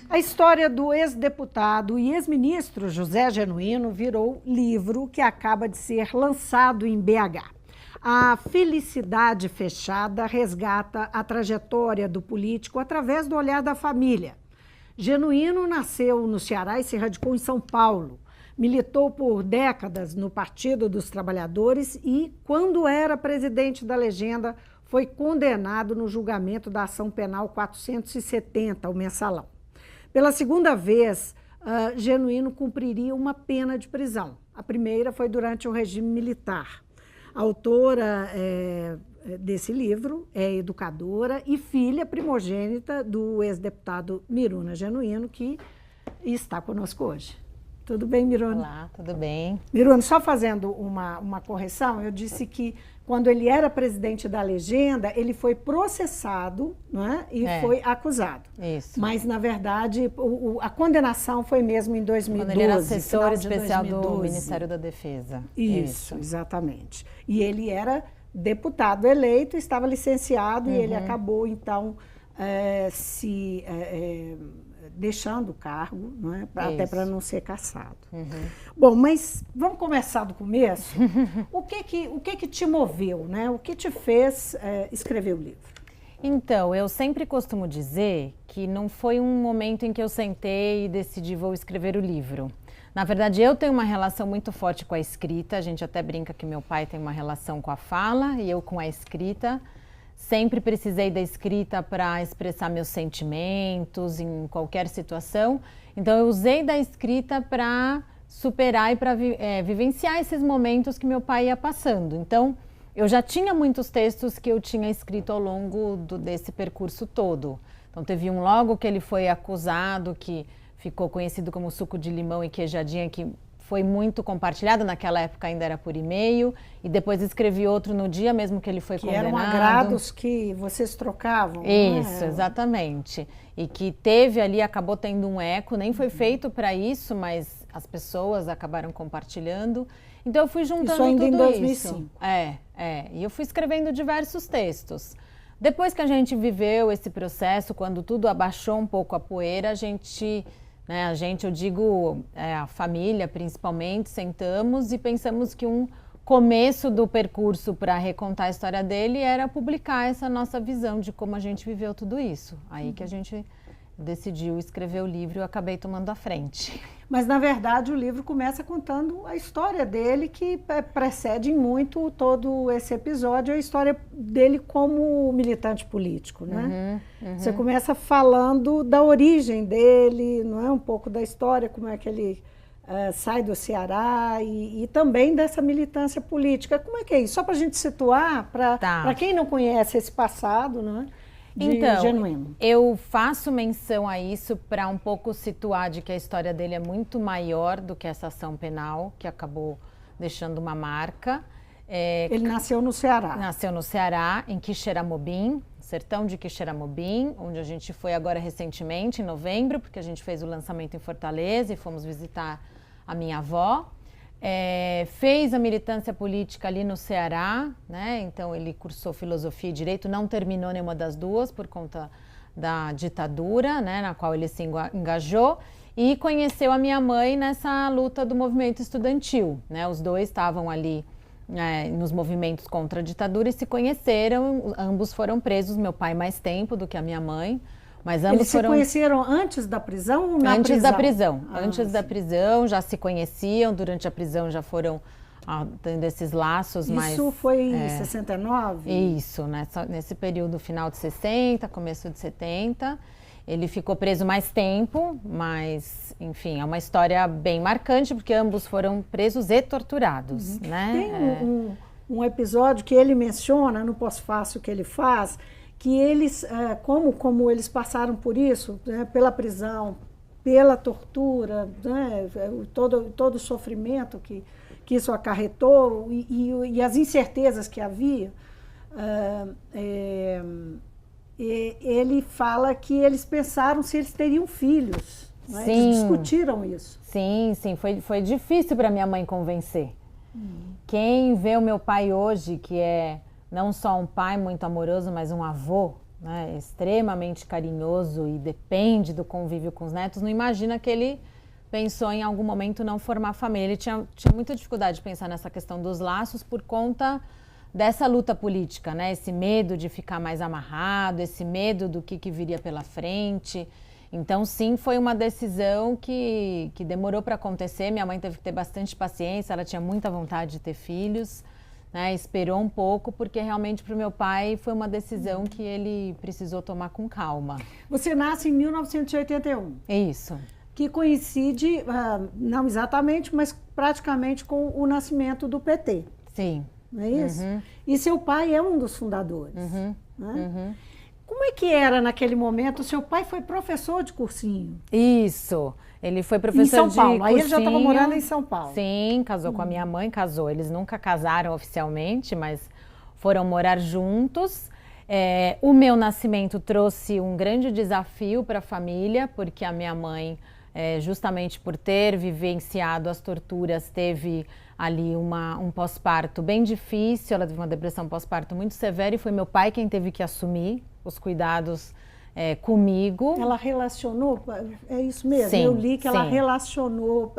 A história do ex-deputado e ex-ministro José Genuíno virou livro que acaba de ser lançado em BH. A Felicidade Fechada resgata a trajetória do político através do olhar da família. Genuíno nasceu no Ceará e se radicou em São Paulo. Militou por décadas no Partido dos Trabalhadores e, quando era presidente da legenda, foi condenado no julgamento da ação penal 470, o mensalão. Pela segunda vez, Genuíno cumpriria uma pena de prisão. A primeira foi durante o regime militar. A autora desse livro é educadora e filha primogênita do ex-deputado Miruna Genuíno, que está conosco hoje. Tudo bem, Miruna? Olá, tudo bem. Miruna, só fazendo uma correção, eu disse que quando ele era presidente da legenda, ele foi processado, não é? E foi acusado. Isso. Mas, na verdade, a condenação foi mesmo em 2012. Quando ele era assessor especial do Ministério da Defesa. Isso, exatamente. E ele era deputado eleito, estava licenciado e ele acabou, então, deixando o cargo, não é? Até para não ser cassado. Bom, mas vamos começar do começo. O que te moveu, né? O que te fez escrever o livro? Então, eu sempre costumo dizer que não foi um momento em que eu sentei e decidi vou escrever o livro. Na verdade, eu tenho uma relação muito forte com a escrita. A gente até brinca que meu pai tem uma relação com a fala e eu com a escrita. Sempre precisei da escrita para expressar meus sentimentos em qualquer situação. Então, eu usei da escrita para superar e para vivenciar esses momentos que meu pai ia passando. Então, eu já tinha muitos textos que eu tinha escrito ao longo desse percurso todo. Então, teve um logo que ele foi acusado, que ficou conhecido como suco de limão e queijadinha, que foi muito compartilhado, naquela época ainda era por e-mail, e depois escrevi outro no dia mesmo que ele foi condenado. Que eram agrados que vocês trocavam. Isso, exatamente. E que teve ali, acabou tendo um eco, nem foi feito para isso, mas as pessoas acabaram compartilhando. Então eu fui juntando isso ainda tudo em 2005. isso. E eu fui escrevendo diversos textos. Depois que a gente viveu esse processo, quando tudo abaixou um pouco a poeira, eu digo, a família principalmente, sentamos e pensamos que um começo do percurso para recontar a história dele era publicar essa nossa visão de como a gente viveu tudo isso. Aí que a gente decidiu escrever o livro e eu acabei tomando a frente. Mas, na verdade, o livro começa contando a história dele, que precede muito todo esse episódio, a história dele como militante político, né? Você começa falando da origem dele, não é? Um pouco da história, como é que ele sai do Ceará e também dessa militância política. Como é que é isso? Só para a gente situar, para quem não conhece esse passado, não é? Então, Genuíno. Eu faço menção a isso para um pouco situar de que a história dele é muito maior do que essa ação penal, que acabou deixando uma marca. Ele nasceu no Ceará. Nasceu no Ceará, em Quixeramobim, sertão de Quixeramobim, onde a gente foi agora recentemente, em novembro, porque a gente fez o lançamento em Fortaleza e fomos visitar a minha avó. Fez a militância política ali no Ceará, né? Então ele cursou filosofia e direito, não terminou nenhuma das duas por conta da ditadura, né? Na qual ele se engajou, e conheceu a minha mãe nessa luta do movimento estudantil, né? Os dois estavam ali nos movimentos contra a ditadura e se conheceram, ambos foram presos, meu pai mais tempo do que a minha mãe. Mas ambos Eles se conheceram antes da prisão ou na antes prisão? Da prisão. Antes da prisão, já se conheciam, durante a prisão já foram tendo esses laços. Isso foi em 69? Isso, nesse período final de 60, começo de 70. Ele ficou preso mais tempo, mas, enfim, é uma história bem marcante, porque ambos foram presos e torturados, né? Tem um episódio que ele menciona no pós-fácil que ele faz, que eles, como eles passaram por isso, né, pela prisão, pela tortura, né, todo o sofrimento que isso acarretou e as incertezas que havia, ele fala que eles pensaram se eles teriam filhos. Né? Eles discutiram isso. Sim, foi difícil para minha mãe convencer. Quem vê o meu pai hoje, que é não só um pai muito amoroso, mas um avô, né, extremamente carinhoso e depende do convívio com os netos, não imagina que ele pensou em algum momento não formar família. Ele tinha muita dificuldade de pensar nessa questão dos laços por conta dessa luta política, né? Esse medo de ficar mais amarrado, esse medo do que viria pela frente. Então, sim, foi uma decisão que demorou para acontecer. Minha mãe teve que ter bastante paciência, ela tinha muita vontade de ter filhos, né? Esperou um pouco, porque realmente para o meu pai foi uma decisão que ele precisou tomar com calma. Você nasce em 1981. Isso. Que coincide, não exatamente, mas praticamente com o nascimento do PT. Sim. Não é isso? Uhum. E seu pai é um dos fundadores. Uhum. Né? Uhum. Como é que era naquele momento? Seu pai foi professor de cursinho. Isso. Ele foi professor em São de Paulo. cursinho. Aí ele já estava morando em São Paulo. Sim, casou com a minha mãe, casou. Eles nunca casaram oficialmente, mas foram morar juntos. O meu nascimento trouxe um grande desafio para a família, porque a minha mãe, justamente por ter vivenciado as torturas, teve ali um pós-parto bem difícil. Ela teve uma depressão pós-parto muito severa e foi meu pai quem teve que assumir os cuidados comigo. Ela relacionou, é isso mesmo, sim, eu li que ela sim. relacionou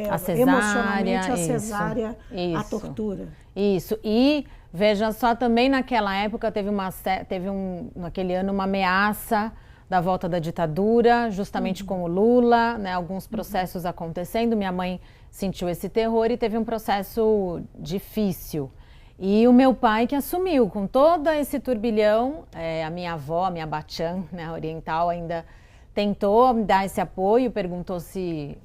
A cesárea, emocionalmente a cesárea, isso. a tortura. Isso, e veja só, também naquela época teve naquele ano uma ameaça da volta da ditadura, justamente com o Lula, né, alguns processos acontecendo. Minha mãe sentiu esse terror e teve um processo difícil. E o meu pai que assumiu com todo esse turbilhão. A minha avó, a minha Bachan, né, oriental, ainda tentou me dar esse apoio, perguntou se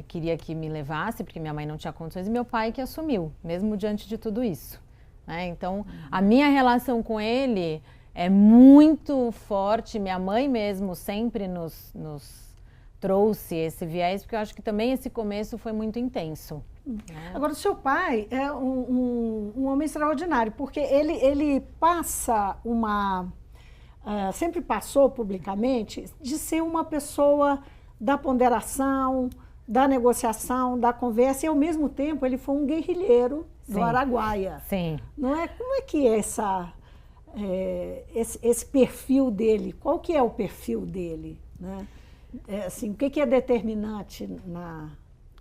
queria que me levasse, porque minha mãe não tinha condições, e meu pai que assumiu, mesmo diante de tudo isso. Né? Então, a minha relação com ele é muito forte. Minha mãe mesmo sempre nos trouxe esse viés, porque eu acho que também esse começo foi muito intenso. Né? Agora, o seu pai é um homem extraordinário, porque ele passa sempre passou publicamente de ser uma pessoa da ponderação, da negociação, da conversa, e ao mesmo tempo ele foi um guerrilheiro do Araguaia. Sim. Não é? Como é que é esse perfil dele? Qual que é o perfil dele? Né? Assim, o que é determinante na...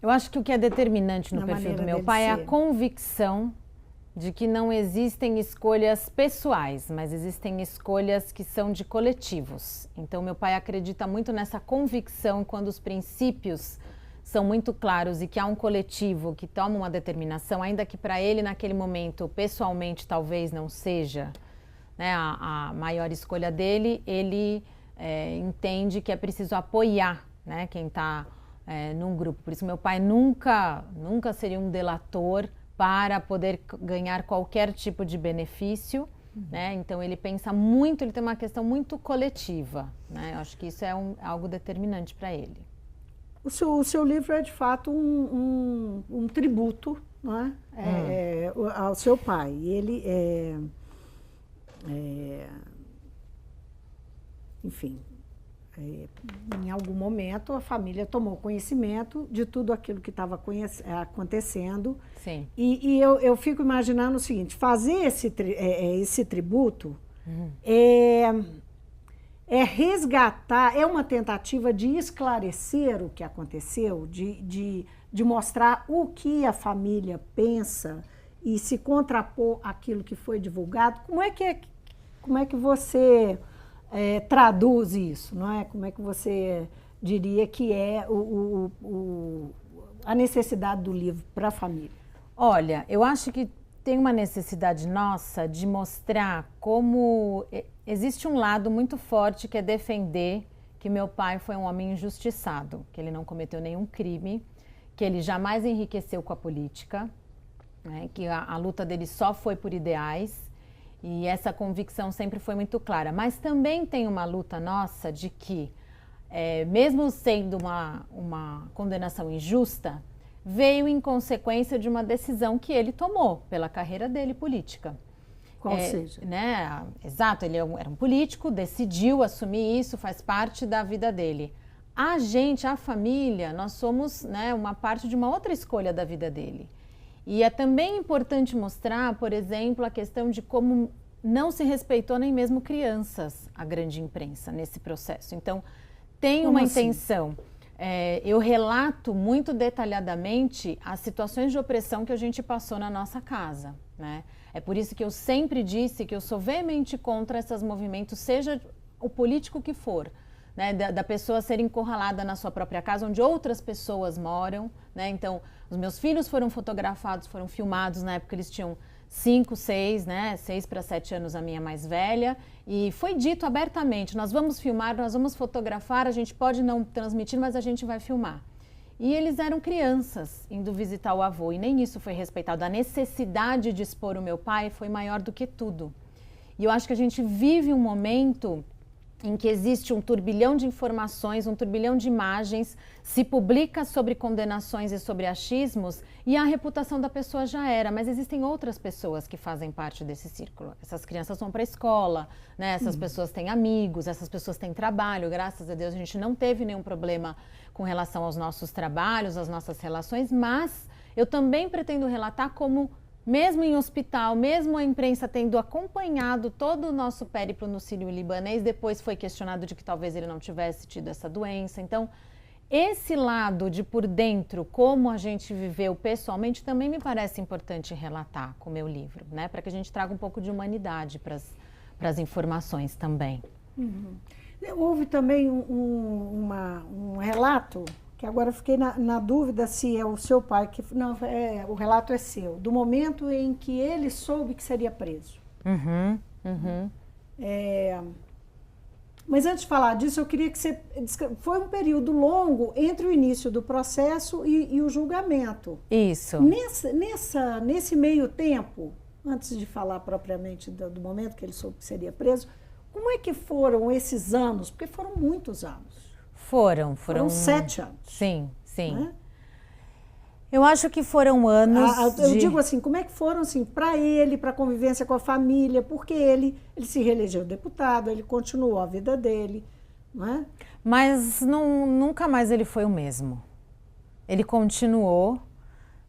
Eu acho que o que é determinante no perfil do meu pai é a convicção de que não existem escolhas pessoais, mas existem escolhas que são de coletivos. Então, meu pai acredita muito nessa convicção quando os princípios são muito claros e que há um coletivo que toma uma determinação, ainda que para ele, naquele momento, pessoalmente, talvez não seja, né, a maior escolha dele, ele entende que é preciso apoiar, né, quem está num grupo. Por isso, meu pai nunca seria um delator para poder ganhar qualquer tipo de benefício, né? Então, ele pensa muito, ele tem uma questão muito coletiva, né? Eu acho que isso é algo determinante para ele. O seu livro é, de fato, um tributo, não é? Ao seu pai. Ele enfim, em algum momento a família tomou conhecimento de tudo aquilo que estava acontecendo. Sim. E eu fico imaginando o seguinte: fazer esse tributo é resgatar, é uma tentativa de esclarecer o que aconteceu, de mostrar o que a família pensa e se contrapor àquilo que foi divulgado. Como é que você traduz isso, não é? Como é que você diria que é a necessidade do livro para a família? Olha, eu acho que tem uma necessidade nossa de mostrar como existe um lado muito forte que é defender que meu pai foi um homem injustiçado, que ele não cometeu nenhum crime, que ele jamais enriqueceu com a política, né, que a luta dele só foi por ideais. E essa convicção sempre foi muito clara. Mas também tem uma luta nossa de que, mesmo sendo uma condenação injusta, veio em consequência de uma decisão que ele tomou pela carreira dele política. Qual seja? Né? Exato, ele era um político, decidiu assumir isso, faz parte da vida dele. A gente, a família, nós somos, né, uma parte de uma outra escolha da vida dele. E é também importante mostrar, por exemplo, a questão de como não se respeitou nem mesmo crianças, a grande imprensa, nesse processo. Então, tem Como uma assim? intenção. Eu relato muito detalhadamente as situações de opressão que a gente passou na nossa casa, né? É por isso que eu sempre disse que eu sou veemente contra esses movimentos, seja o político que for, né? Da pessoa ser encurralada na sua própria casa, onde outras pessoas moram, né? Então, os meus filhos foram fotografados, foram filmados, na época eles tinham 5, 6, né? 6 para 7 anos, a minha mais velha, e foi dito abertamente, nós vamos filmar, nós vamos fotografar, a gente pode não transmitir, mas a gente vai filmar. E eles eram crianças indo visitar o avô, e nem isso foi respeitado. A necessidade de expor o meu pai foi maior do que tudo. E eu acho que a gente vive um momento em que existe um turbilhão de informações, um turbilhão de imagens, se publica sobre condenações e sobre achismos e a reputação da pessoa já era, mas existem outras pessoas que fazem parte desse círculo. Essas crianças vão para a escola, né? Essas pessoas têm amigos, essas pessoas têm trabalho, graças a Deus a gente não teve nenhum problema com relação aos nossos trabalhos, às nossas relações, mas eu também pretendo relatar como mesmo em hospital, mesmo a imprensa tendo acompanhado todo o nosso périplo no Sírio-Libanês, depois foi questionado de que talvez ele não tivesse tido essa doença. Então, esse lado de por dentro, como a gente viveu pessoalmente, também me parece importante relatar com o meu livro, né? Para que a gente traga um pouco de humanidade para as informações também. Uhum. Houve também um relato, que agora eu fiquei na dúvida se é o seu pai, que não, o relato é seu, do momento em que ele soube que seria preso. Mas antes de falar disso, eu queria que você... Foi um período longo entre o início do processo e o julgamento. Isso. Nesse meio tempo, antes de falar propriamente do momento que ele soube que seria preso, como é que foram esses anos? Porque foram muitos anos. Foram 7 anos. Sim. Né? Eu acho que foram anos Eu digo assim, como é que foram assim, para ele, para a convivência com a família, porque ele se reelegeu deputado, ele continuou a vida dele, não é? Mas nunca mais ele foi o mesmo. Ele continuou,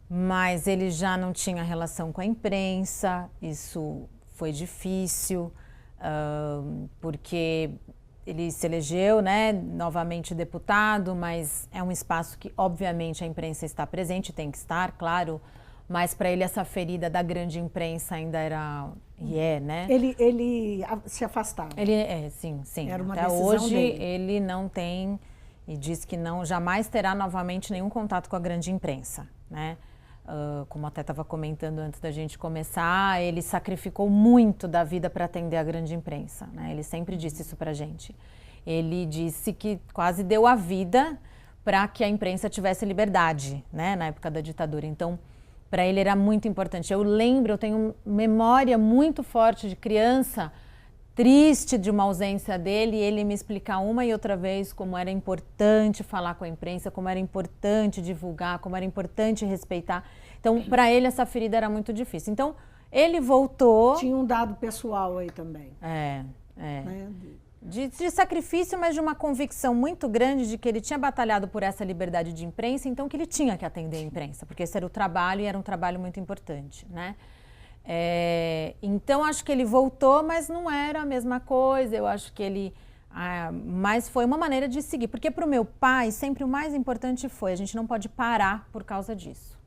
mas ele já não tinha relação com a imprensa, isso foi difícil, porque ele se elegeu, né, novamente deputado, mas é um espaço que, obviamente, a imprensa está presente, tem que estar, claro, mas para ele essa ferida da grande imprensa ainda era, né? Ele se afastava. Sim. Era uma Até decisão hoje dele. ele não tem, e diz que não, jamais terá novamente nenhum contato com a grande imprensa, né? Como até estava comentando antes da gente começar, ele sacrificou muito da vida para atender a grande imprensa, né? Ele sempre disse isso para a gente. Ele disse que quase deu a vida para que a imprensa tivesse liberdade, né? Na época da ditadura. Então, para ele era muito importante. Eu tenho memória muito forte de criança, triste de uma ausência dele, e ele me explicar uma e outra vez como era importante falar com a imprensa, como era importante divulgar, como era importante respeitar. Então, para ele, essa ferida era muito difícil. Então, ele voltou... Tinha um dado pessoal aí também. Né? De sacrifício, mas de uma convicção muito grande de que ele tinha batalhado por essa liberdade de imprensa, então que ele tinha que atender a imprensa, porque esse era o trabalho e era um trabalho muito importante, né? Então, acho que ele voltou, mas não era a mesma coisa. Eu acho que ele... mas foi uma maneira de seguir. Porque para o meu pai, sempre o mais importante foi, a gente não pode parar por causa disso.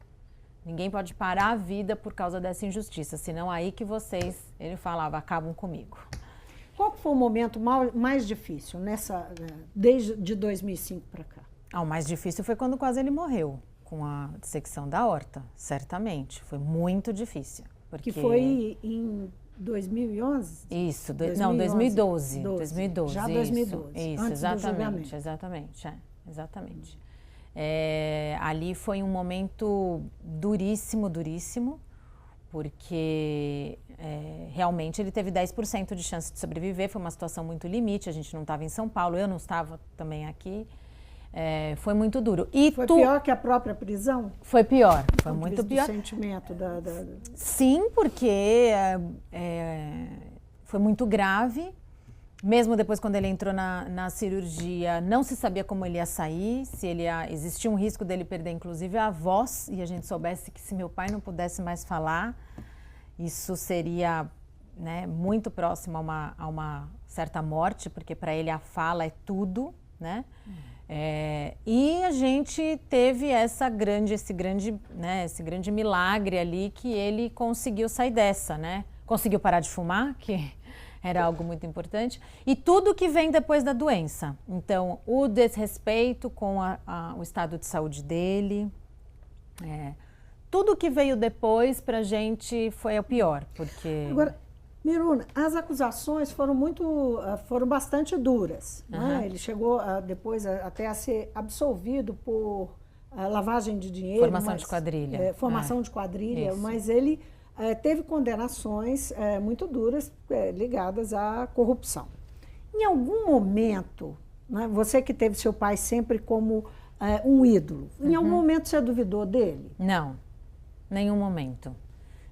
Ninguém pode parar a vida por causa dessa injustiça, senão aí que vocês, ele falava, acabam comigo. Qual foi o momento mais difícil desde 2005 para cá? O mais difícil foi quando quase ele morreu, com a dissecção da aorta, certamente. Foi muito difícil. Porque... Que foi em 2011? Isso, 2011. Não, 2012. 2012. Já 2012. Isso, antes exatamente, exatamente. Ali foi um momento duríssimo, porque realmente ele teve 10% de chance de sobreviver, foi uma situação muito limite, a gente não estava em São Paulo, eu não estava também aqui. Foi muito duro. Foi pior que a própria prisão? Foi pior, foi muito pior. O sentimento Sim, porque foi muito grave. Mesmo depois, quando ele entrou na cirurgia, não se sabia como ele ia sair, existia um risco dele perder, inclusive, a voz, e a gente soubesse que se meu pai não pudesse mais falar, isso seria né, muito próximo a uma certa morte, porque para ele a fala é tudo, né? E a gente teve esse grande milagre ali que ele conseguiu sair dessa, né? Conseguiu parar de fumar, que era algo muito importante, e tudo que vem depois da doença. Então, o desrespeito com o estado de saúde dele, tudo que veio depois pra gente foi o pior, porque... Agora, Miruna, as acusações foram bastante duras, né? Ele chegou depois até a ser absolvido por lavagem de dinheiro. Formação de quadrilha. Formação de quadrilha, Isso. mas ele teve condenações muito duras ligadas à corrupção. Em algum momento, né, você que teve seu pai sempre como um ídolo, em algum momento você duvidou dele? Não, nenhum momento.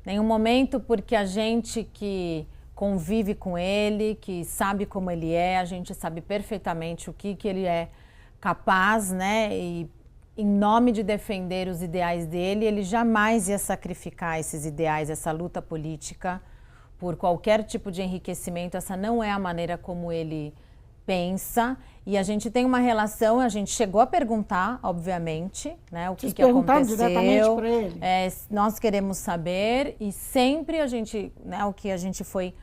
Nenhum momento, porque a gente que convive com ele, que sabe como ele é, a gente sabe perfeitamente o que ele é capaz, né? E em nome de defender os ideais dele, ele jamais ia sacrificar esses ideais, essa luta política, por qualquer tipo de enriquecimento. Essa não é a maneira como ele pensa. E a gente tem uma relação, a gente chegou a perguntar, obviamente, né, o que aconteceu. Diretamente para ele? Nós queremos saber, e sempre a gente, né, o que a gente foi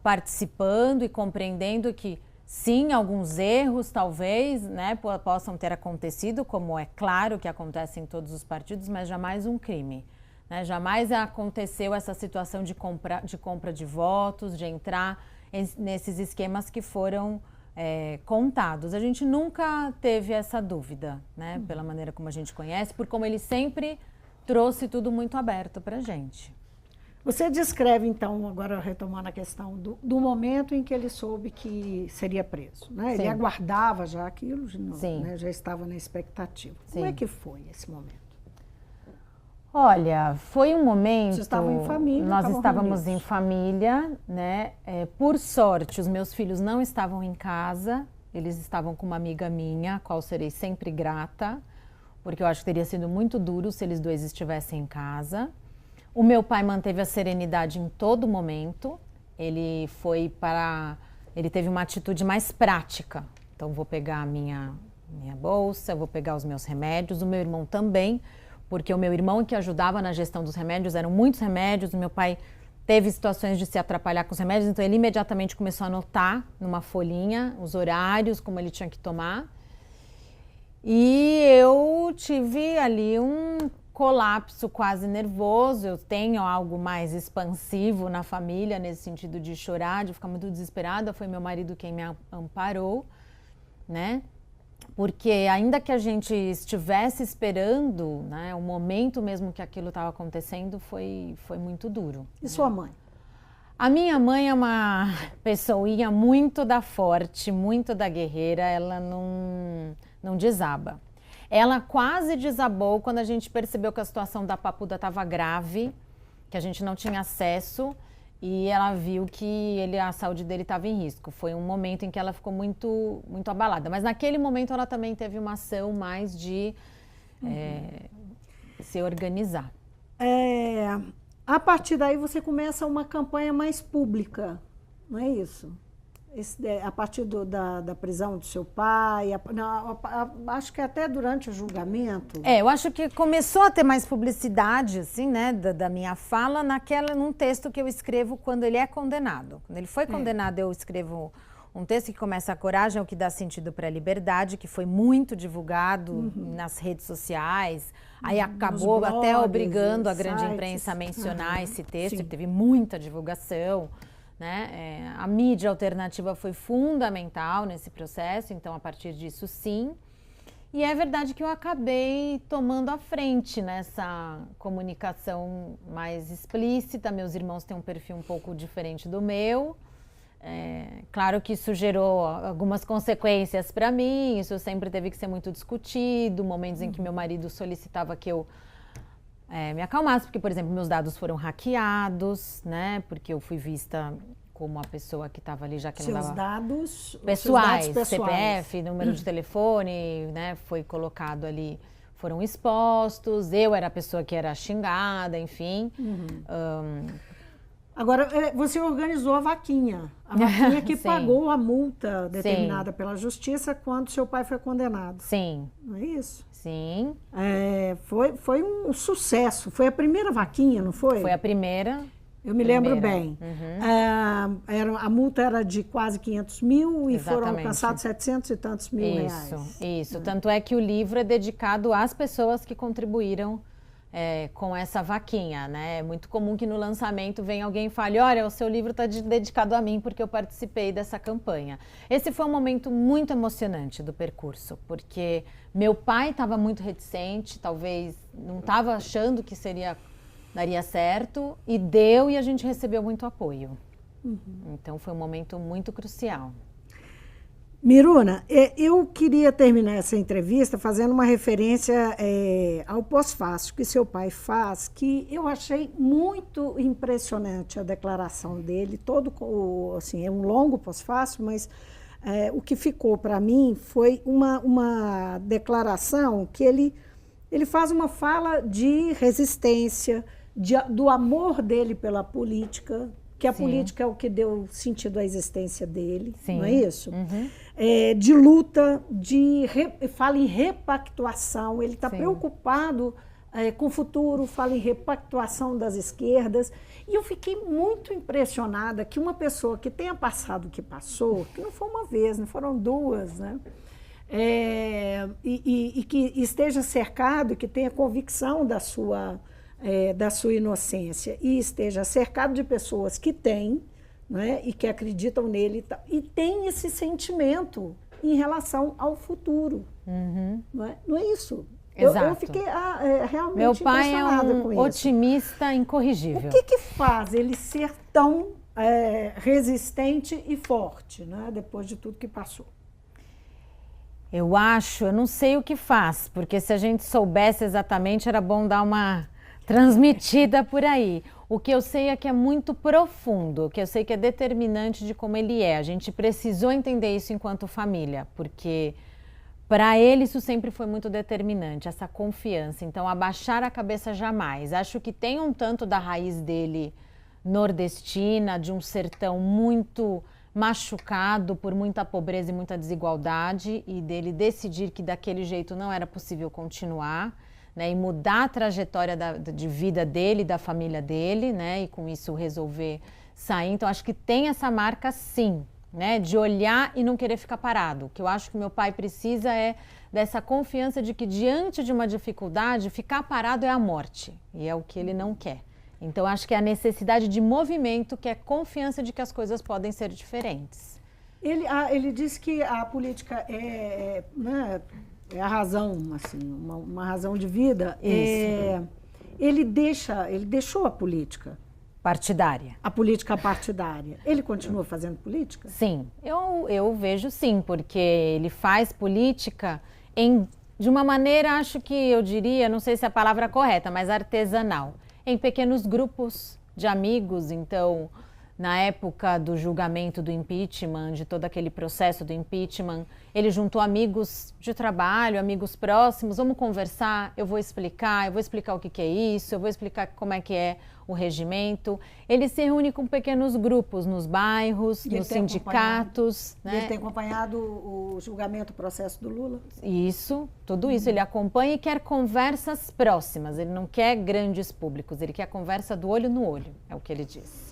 participando e compreendendo que sim, alguns erros talvez, né, possam ter acontecido, como é claro que acontece em todos os partidos, mas jamais um crime. Né? Jamais aconteceu essa situação de compra de votos, de entrar nesses esquemas que foram contados. A gente nunca teve essa dúvida, né? Pela maneira como a gente conhece, por como ele sempre trouxe tudo muito aberto para a gente. Você descreve, então, agora retomando a questão do momento em que ele soube que seria preso, né? Ele aguardava já aquilo, né? Já estava na expectativa. Como é que foi esse momento? Olha, foi um momento... Vocês estavam em família? Nós estávamos em família, né? Por sorte, os meus filhos não estavam em casa, eles estavam com uma amiga minha, a qual serei sempre grata, porque eu acho que teria sido muito duro se eles dois estivessem em casa. O meu pai manteve a serenidade em todo momento, ele teve uma atitude mais prática. Então, vou pegar a minha bolsa, vou pegar os meus remédios, o meu irmão também, porque o meu irmão que ajudava na gestão dos remédios, eram muitos remédios, o meu pai teve situações de se atrapalhar com os remédios, então ele imediatamente começou a anotar numa folhinha os horários, como ele tinha que tomar. E eu tive ali um colapso quase nervoso, eu tenho algo mais expansivo na família, nesse sentido de chorar, de ficar muito desesperada, foi meu marido quem me amparou, né? Porque ainda que a gente estivesse esperando, né, o momento mesmo que aquilo estava acontecendo foi muito duro. E sua mãe? A minha mãe é uma pessoinha muito da forte, muito da guerreira, ela não desaba. Ela quase desabou quando a gente percebeu que a situação da Papuda estava grave, que a gente não tinha acesso, e ela viu que a saúde dele estava em risco. Foi um momento em que ela ficou muito, muito abalada. Mas naquele momento ela também teve uma ação mais de se organizar. A partir daí você começa uma campanha mais pública, não é isso? A partir da prisão do seu pai, acho que até durante o julgamento. Eu acho que começou a ter mais publicidade, assim, né, da minha fala, num texto que eu escrevo quando ele é condenado. Quando ele foi condenado, eu escrevo um texto que começa: a coragem é o que dá sentido para a liberdade, que foi muito divulgado nas redes sociais. Aí acabou blogs, até obrigando a grande imprensa a mencionar esse texto, que teve muita divulgação. Né? A mídia alternativa foi fundamental nesse processo, então a partir disso sim. E é verdade que eu acabei tomando a frente nessa comunicação mais explícita. Meus irmãos têm um perfil um pouco diferente do meu. Claro que isso gerou algumas consequências para mim, isso sempre teve que ser muito discutido, momentos em que meu marido solicitava que eu me acalmasse, porque, por exemplo, meus dados foram hackeados, né? Porque eu fui vista como a pessoa que estava ali, já que não dava... Seus dados pessoais, pessoais, CPF, número de telefone, né? Foi colocado ali, foram expostos, eu era a pessoa que era xingada, enfim. Agora, você organizou a vaquinha que Sim. pagou a multa determinada pela justiça quando seu pai foi condenado. Sim. Não é isso? Sim. Foi um sucesso. Foi a primeira vaquinha, não foi? Foi a primeira. Eu me lembro bem. A multa era de quase 500 mil e Exatamente. Foram alcançados 700 e tantos mil reais. Isso. Tanto é que o livro é dedicado às pessoas que contribuíram com essa vaquinha, né? É muito comum que no lançamento venha alguém e fale, olha, o seu livro está dedicado a mim porque eu participei dessa campanha. Esse foi um momento muito emocionante do percurso, porque meu pai estava muito reticente, talvez não estava achando que daria certo, e deu, e a gente recebeu muito apoio. Então foi um momento muito crucial. Miruna, eu queria terminar essa entrevista fazendo uma referência ao pós-fácil que seu pai faz, que eu achei muito impressionante a declaração dele, assim, é um longo pós-fácil, mas o que ficou para mim foi uma declaração que ele faz uma fala de resistência, do amor dele pela política, que a política é o que deu sentido à existência dele, não é isso? De luta, fala em repactuação, ele está preocupado com o futuro, fala em repactuação das esquerdas, e eu fiquei muito impressionada que uma pessoa que tenha passado o que passou, que não foi uma vez, não foram duas, né? E que esteja cercado, que tenha convicção da sua inocência e esteja cercado de pessoas que têm, né, e que acreditam nele e tem esse sentimento em relação ao futuro. Não é isso? Eu fiquei realmente Meu pai impressionada é com um isso. otimista incorrigível. O que faz ele ser tão resistente e forte, né, depois de tudo que passou? Eu não sei o que faz, porque se a gente soubesse exatamente, era bom dar uma transmitida por aí. O que eu sei é que é muito profundo, o que eu sei que é determinante de como ele é. A gente precisou entender isso enquanto família, porque para ele isso sempre foi muito determinante, essa confiança. Então, abaixar a cabeça jamais. Acho que tem um tanto da raiz dele nordestina, de um sertão muito machucado por muita pobreza e muita desigualdade, e dele decidir que daquele jeito não era possível continuar, né, e mudar a trajetória de vida dele, da família dele, né, e com isso resolver sair. Então, acho que tem essa marca, sim, né, de olhar e não querer ficar parado. O que eu acho que meu pai precisa é dessa confiança de que, diante de uma dificuldade, ficar parado é a morte, e é o que ele não quer. Então, acho que é a necessidade de movimento, que é confiança de que as coisas podem ser diferentes. Ele disse que a política né, é a razão, assim, uma razão de vida. Ele deixou a política partidária. A política partidária. Ele continua fazendo política? Sim, eu vejo sim, porque ele faz política de uma maneira, acho que eu diria, não sei se é a palavra é correta, mas artesanal, em pequenos grupos de amigos. Então, na época do julgamento do impeachment, de todo aquele processo do impeachment, ele juntou amigos de trabalho, amigos próximos, vamos conversar, eu vou explicar o que é isso, eu vou explicar como é que é o regimento. Ele se reúne com pequenos grupos nos bairros, nos sindicatos. Né? Ele tem acompanhado o julgamento, o processo do Lula? Isso, tudo isso ele acompanha e quer conversas próximas, ele não quer grandes públicos, ele quer conversa do olho no olho, é o que ele diz.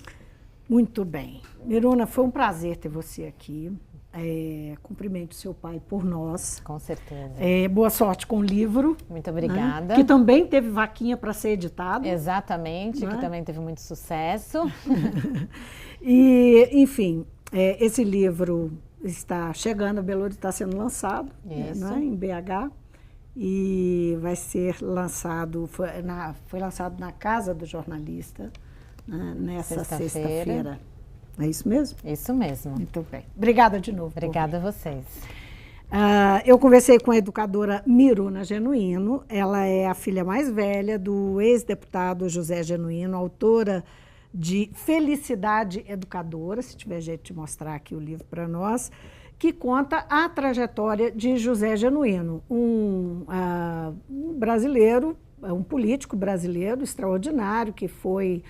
Muito bem. Miruna, foi um prazer ter você aqui. Cumprimento seu pai por nós. Com certeza. Boa sorte com o livro. Muito obrigada. Né? Que também teve vaquinha para ser editado. Exatamente, que também teve muito sucesso. E, enfim, esse livro está chegando a Belo Horizonte, está sendo lançado, né, em BH. E vai ser lançado, foi lançado na Casa do Jornalista, nessa sexta-feira. É isso mesmo? Isso mesmo. Muito bem. Obrigada de novo. Obrigada a vocês. Eu conversei com a educadora Miruna Genuino. Ela é a filha mais velha do ex-deputado José Genuino, autora de Felicidade Educadora, se tiver jeito de mostrar aqui o livro para nós, que conta a trajetória de José Genuino, um brasileiro um político brasileiro extraordinário, que foi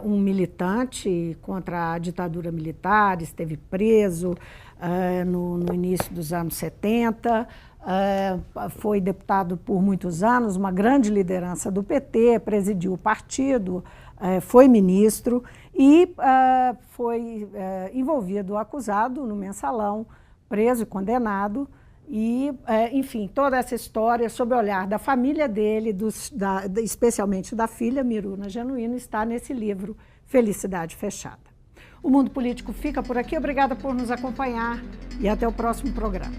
um militante contra a ditadura militar, esteve preso no início dos anos 70, foi deputado por muitos anos, uma grande liderança do PT, presidiu o partido, foi ministro e foi envolvido, acusado no Mensalão, preso e condenado. E, enfim, toda essa história sob o olhar da família dele, especialmente da filha Miruna Genuíno, está nesse livro Felicidade Fechada. O Mundo Político fica por aqui. Obrigada por nos acompanhar e até o próximo programa.